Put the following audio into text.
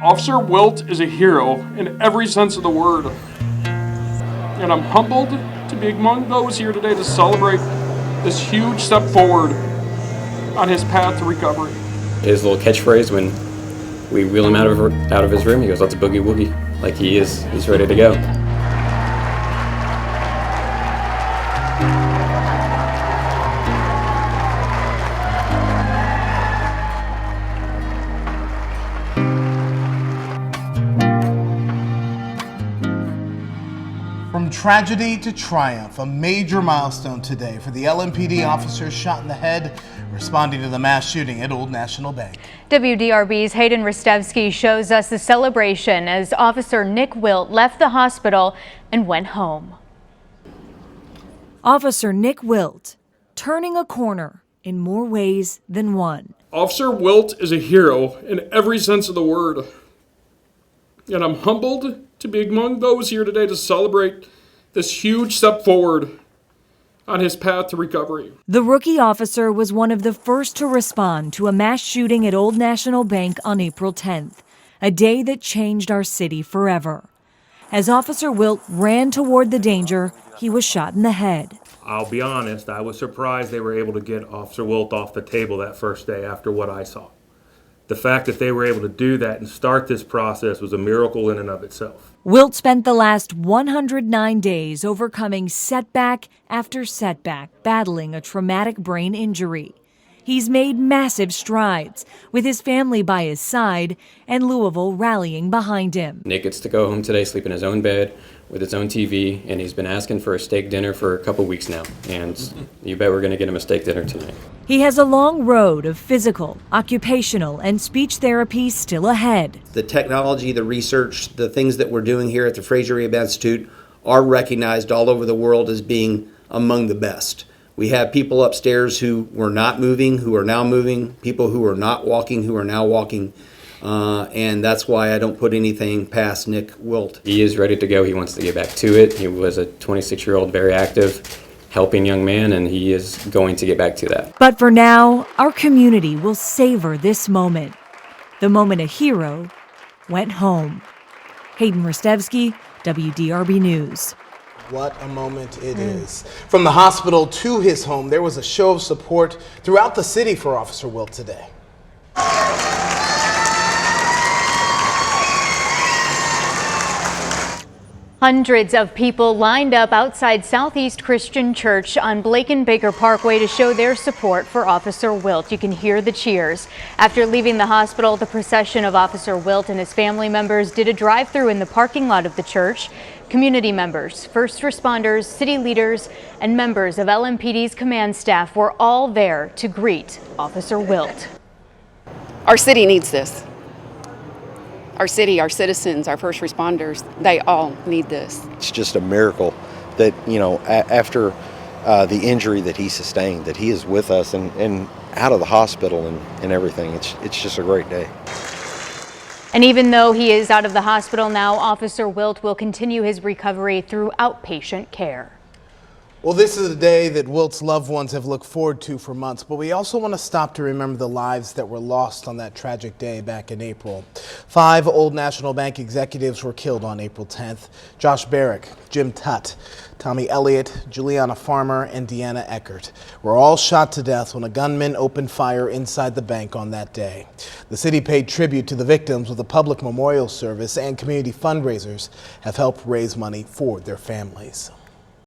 Officer Wilt is a hero in every sense of the word, and I'm humbled to be among those here today to celebrate this huge step forward on his path to recovery. His little catchphrase when we wheel him out of his room, he goes, "Let's boogie woogie," like he's ready to go. From tragedy to triumph, a major milestone today for the LMPD officers shot in the head responding to the mass shooting at Old National Bank. WDRB's Hayden Restevsky shows us the celebration as Officer Nick Wilt left the hospital and went home. Officer Nick Wilt, turning a corner in more ways than one. Officer Wilt is a hero in every sense of the word, and I'm humbled to be among those here today to celebrate this huge step forward on his path to recovery. The rookie officer was one of the first to respond to a mass shooting at Old National Bank on April 10th, a day that changed our city forever. As Officer Wilt ran toward the danger, he was shot in the head. I'll be honest, I was surprised they were able to get Officer Wilt off the table that first day after what I saw. The fact that they were able to do that and start this process was a miracle in and of itself. Wilt spent the last 109 days overcoming setback after setback, battling a traumatic brain injury. He's made massive strides, with his family by his side and Louisville rallying behind him. Nick gets to go home today, sleep in his own bed with his own TV, and he's been asking for a steak dinner for a couple weeks now. And you bet we're going to get him a steak dinner tonight. He has a long road of physical, occupational, and speech therapy still ahead. The technology, the research, the things that we're doing here at the Fraser Rehab Institute are recognized all over the world as being among the best. We have people upstairs who were not moving, who are now moving, people who are not walking, who are now walking. And that's why I don't put anything past Nick Wilt. He is ready to go. He wants to get back to it. He was a 26-year-old, very active, helping young man, and he is going to get back to that. But for now, our community will savor this moment. The moment a hero went home. Hayden Restevsky, WDRB News. What a moment it is. From the hospital to his home, there was a show of support throughout the city for Officer Wilt today. Hundreds of people lined up outside Southeast Christian Church on Blake and Baker Parkway to show their support for Officer Wilt. You can hear the cheers. After leaving the hospital, the procession of Officer Wilt and his family members did a drive-through in the parking lot of the church. Community members, first responders, city leaders, and members of LMPD's command staff were all there to greet Officer Wilt. Our city needs this. Our city, our citizens, our first responders, they all need this. It's just a miracle that, after the injury that he sustained, that he is with us and out of the hospital and everything. It's just a great day. And even though he is out of the hospital now, Officer Wilt will continue his recovery through outpatient care. Well, this is a day that Wilt's loved ones have looked forward to for months, but we also want to stop to remember the lives that were lost on that tragic day back in April. 5 Old National Bank executives were killed on April 10th. Josh Barrick, Jim Tutt, Tommy Elliott, Juliana Farmer, and Deanna Eckert were all shot to death when a gunman opened fire inside the bank on that day. The city paid tribute to the victims with a public memorial service, and community fundraisers have helped raise money for their families.